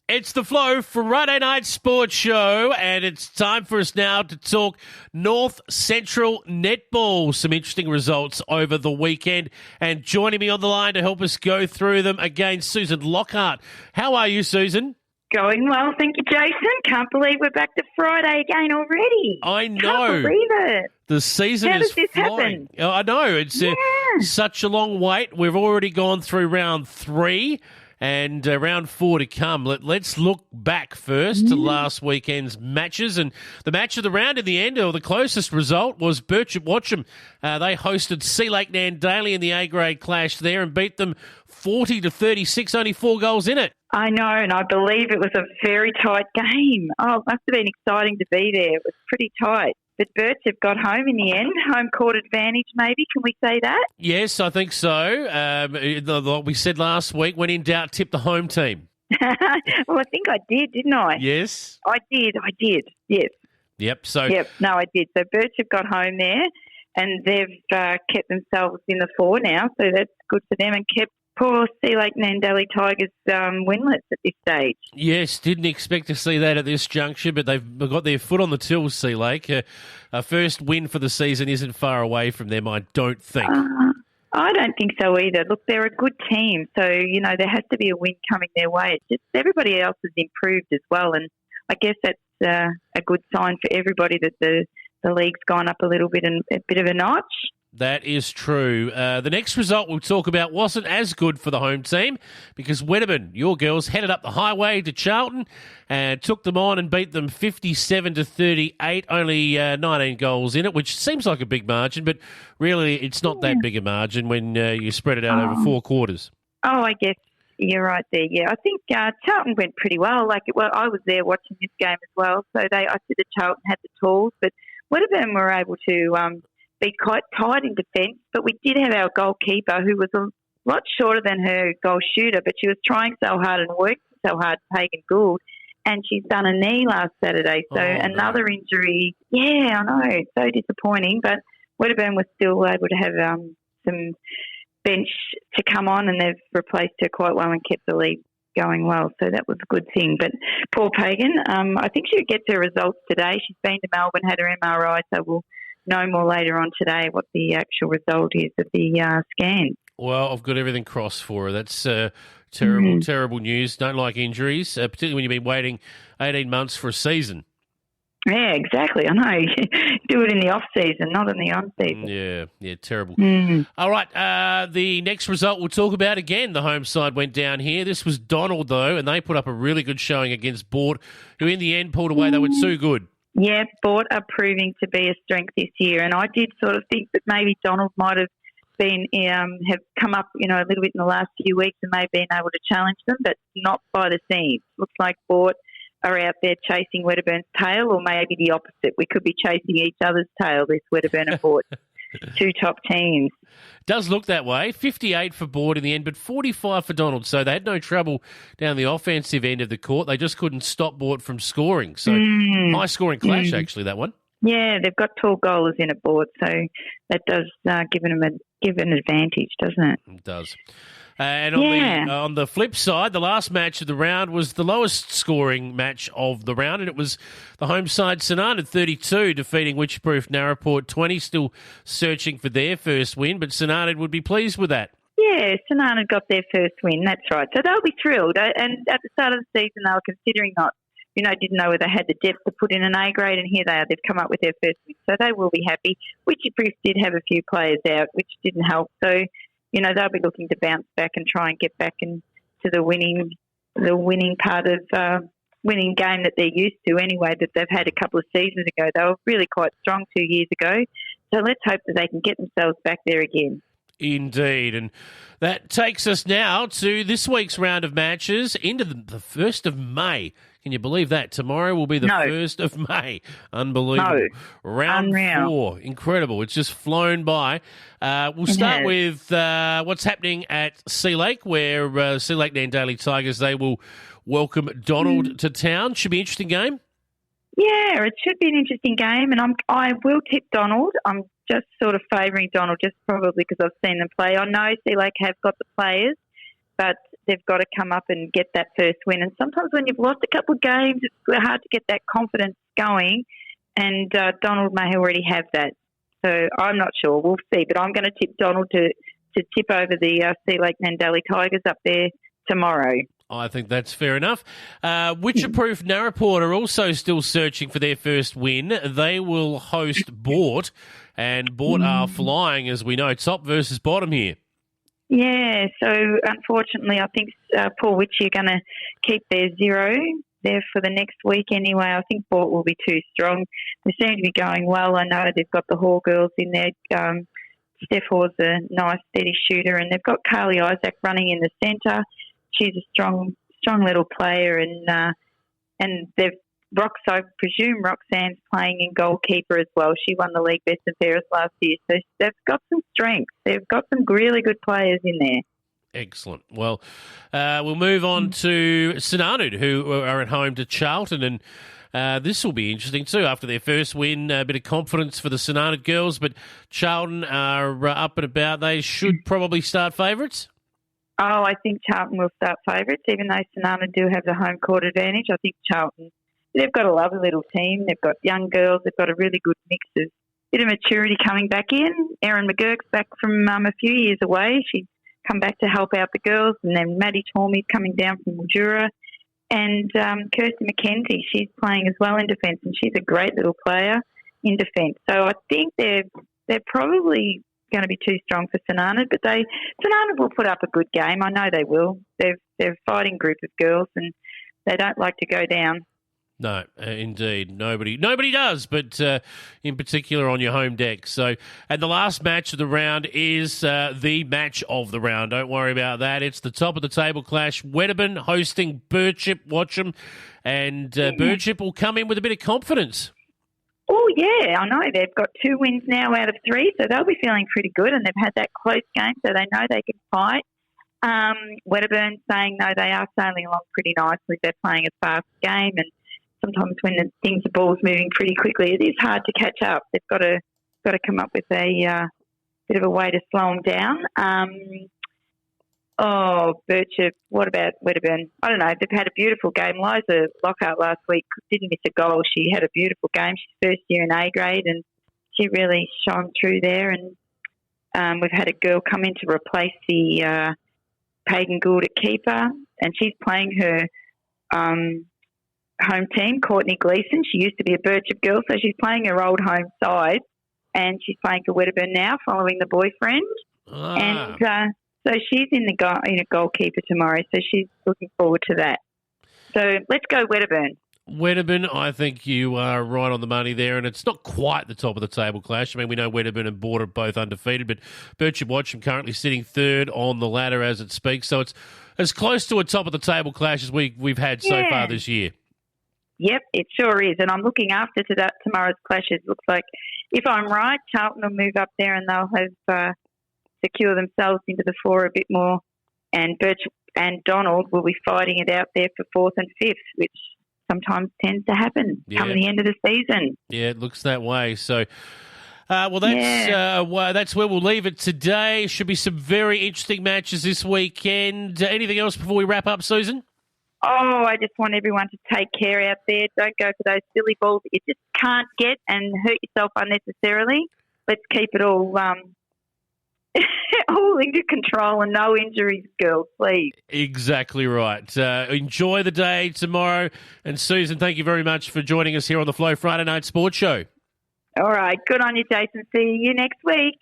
It's the Flow Friday Night Sports Show, and it's time for us now to talk North Central Netball. Some interesting results over the weekend. And joining me on the line to help us go through them again, Sussan Lockhart. How are you, Sussan? Going well, thank you, Jason. Can't believe we're back to Friday again already. I know. Can't believe it. The season How is does this flying. happen? I know. It's such a long wait. We've already gone through round 3. And round 4 to come. Let's look back first to last weekend's matches. And the match of the round in the end, or the closest result, was Birchip Watcham. They hosted Sea Lake Nandaly in the A-grade clash there and beat them 40-36, only 4 goals in it. I know, and I believe it was a very tight game. Oh, it must have been exciting to be there. It was pretty tight. But Birchip got home in the end. Home court advantage, maybe. Can we say that? Yes, I think so. Like we said last week, when in doubt, tip the home team. Well, I think I did, didn't I? Yes. I did, yes. Yep. No, I did. So Birchip got home there, and they've kept themselves in the 4 now, so that's good for them, and kept poor Sea Lake Nandaly Tigers winless at this stage. Yes, didn't expect to see that at this juncture, but they've got their foot on the till, Sea Lake. A first win for the season isn't far away from them, I don't think. I don't think so either. Look, they're a good team, so, there has to be a win coming their way. It's just everybody else has improved as well, and I guess that's a good sign for everybody that the league's gone up a little bit and a bit of a notch. That is true. The next result we'll talk about wasn't as good for the home team because Wedderburn, your girls, headed up the highway to Charlton and took them on and beat them 57-38, only 19 goals in it, which seems like a big margin, but really it's not that big a margin when you spread it out over 4 quarters. Oh, I guess you're right there. Yeah, I think Charlton went pretty well. I was there watching this game as well, so I said that Charlton had the tools, but Wedderburn were able to be quite tight in defence, but we did have our goalkeeper who was a lot shorter than her goal shooter, but she was trying so hard and working so hard, Pagan Gould, and she's done a knee last Saturday. So another injury. Yeah, I know. So disappointing, but Wedderburn was still able to have some bench to come on, and they've replaced her quite well and kept the lead going well. So that was a good thing. But poor Pagan, I think she'll get her results today. She's been to Melbourne, had her MRI, so we'll know more later on today what the actual result is of the scan. Well, I've got everything crossed for her. That's terrible news. Don't like injuries, particularly when you've been waiting 18 months for a season. Yeah, exactly. I know. Do it in the off-season, not in the on-season. Yeah, terrible. All right, the next result we'll talk about again. The home side went down here. This was Donald, though, and they put up a really good showing against Boort, who in the end pulled away. They were too good. Yeah, Boort are proving to be a strength this year, and I did sort of think that maybe Donald might have been have come up, a little bit in the last few weeks and may have been able to challenge them, but not by the seams. Looks like Boort are out there chasing Wedderburn's tail, or maybe the opposite. We could be chasing each other's tail, this Wedderburn and Boort. 2 top teams. Does look that way. 58 for Boort in the end, but 45 for Donald. So they had no trouble down the offensive end of the court. They just couldn't stop Boort from scoring. So high scoring clash, actually, that one. Yeah, they've got tall goalers in at Boort, so that does give an advantage, doesn't it? It does. And on the flip side, the last match of the round was the lowest scoring match of the round, and it was the home side St Arnaud 32 defeating Witchproof Narraport 20, still searching for their first win, but St Arnaud would be pleased with that. Yeah, St Arnaud got their first win, that's right. So they'll be thrilled. And at the start of the season, they were considering didn't know whether they had the depth to put in an A grade, and here they are. They've come up with their first win, so they will be happy. Witchproof did have a few players out, which didn't help, so they'll be looking to bounce back and try and get back into the winning part of winning game that they're used to anyway, that they've had a couple of seasons ago. They were really quite strong 2 years ago. So let's hope that they can get themselves back there again. Indeed. And that takes us now to this week's round of matches into the 1st of May. Can you believe that? Tomorrow will be the 1st of May. Unbelievable. No. Round 4. Incredible. It's just flown by. We'll start with what's happening at Sea Lake, where Sea Lake Nandaly Tigers, they will welcome Donald to town. Should be an interesting game. Yeah, it should be an interesting game, and I will tip Donald. I'm just sort of favouring Donald, just probably because I've seen them play. I know Sea Lake have got the players, but they've got to come up and get that first win. And sometimes when you've lost a couple of games, it's hard to get that confidence going. And Donald may already have that. So I'm not sure. We'll see. But I'm going to tip Donald to tip over the Sea Lake Mandalay Tigers up there tomorrow. I think that's fair enough. Witcher-proof Narraport are also still searching for their first win. They will host Bort, and Bort are flying, as we know, top versus bottom here. Yeah, so unfortunately I think Paul Witcher are going to keep their 0 there for the next week anyway. I think Bort will be too strong. They seem to be going well. I know they've got the Hall girls in there. Steph Hall's a nice, steady shooter, and they've got Carly Isaac running in the centre. She's a strong little player, and they've I presume Roxanne's playing in goalkeeper as well. She won the league best and fairest last year, so they've got some strength. They've got some really good players in there. Excellent. Well, we'll move on to Sinanud, who are at home to Charlton, and this will be interesting too. After their first win, a bit of confidence for the Sinanud girls, but Charlton are up and about. They should probably start favourites. Oh, I think Charlton will start favourites, even though Sinana do have the home court advantage. I think Charlton, they've got a lovely little team. They've got young girls. They've got a really good mix of bit of maturity coming back in. Erin McGurk's back from a few years away. She's come back to help out the girls. And then Maddie Tormey's coming down from Mildura. And Kirsty McKenzie, she's playing as well in defence, and she's a great little player in defence. So I think they're probably going to be too strong for Sinana, but Sinana will put up a good game. I know they will. They're a fighting group of girls, and they don't like to go down. No, indeed. Nobody does, but in particular on your home deck. So, and the last match of the round is the match of the round. Don't worry about that. It's the top of the table clash. Wedderburn hosting Birchip. Watch them. And Birchip will come in with a bit of confidence. Oh, yeah, I know. They've got 2 wins now out of 3, so they'll be feeling pretty good, and they've had that close game, so they know they can fight. Wedderburn saying, no, they are sailing along pretty nicely. They're playing a fast game, and sometimes when the ball's moving pretty quickly, it is hard to catch up. They've got to come up with a bit of a way to slow them down. Birchip, what about Wedderburn? I don't know. They've had a beautiful game. Liza Lockhart last week didn't miss a goal. She had a beautiful game. She's first year in A grade, and she really shone through there. And we've had a girl come in to replace the Pagan Gould at keeper, and she's playing her home team, Courtney Gleeson. She used to be a Birchip girl, so she's playing her old home side, and she's playing for Wedderburn now, following the boyfriend. And so she's in a goalkeeper tomorrow, so she's looking forward to that. So let's go Wedderburn. Wedderburn, I think you are right on the money there, and it's not quite the top of the table clash. I mean, we know Wedderburn and Bort are both undefeated, but Birchip Watcham currently sitting third on the ladder as it speaks, so it's as close to a top of the table clash as we've had so far this year. Yep, it sure is, and I'm looking after to that tomorrow's clashes. Looks like, if I'm right, Charlton will move up there and they'll have secure themselves into the 4 a bit more, and Birch and Donald will be fighting it out there for 4th and 5th, which sometimes tends to happen come the end of the season. Yeah, it looks that way. So, that's where we'll leave it today. Should be some very interesting matches this weekend. Anything else before we wrap up, Susan? Oh, I just want everyone to take care out there. Don't go for those silly balls that you just can't get and hurt yourself unnecessarily. Let's keep it all all under control and no injuries, girls, please. Exactly right. Enjoy the day tomorrow. And Susan, thank you very much for joining us here on the Flow Friday Night Sports Show. All right. Good on you, Jason. See you next week.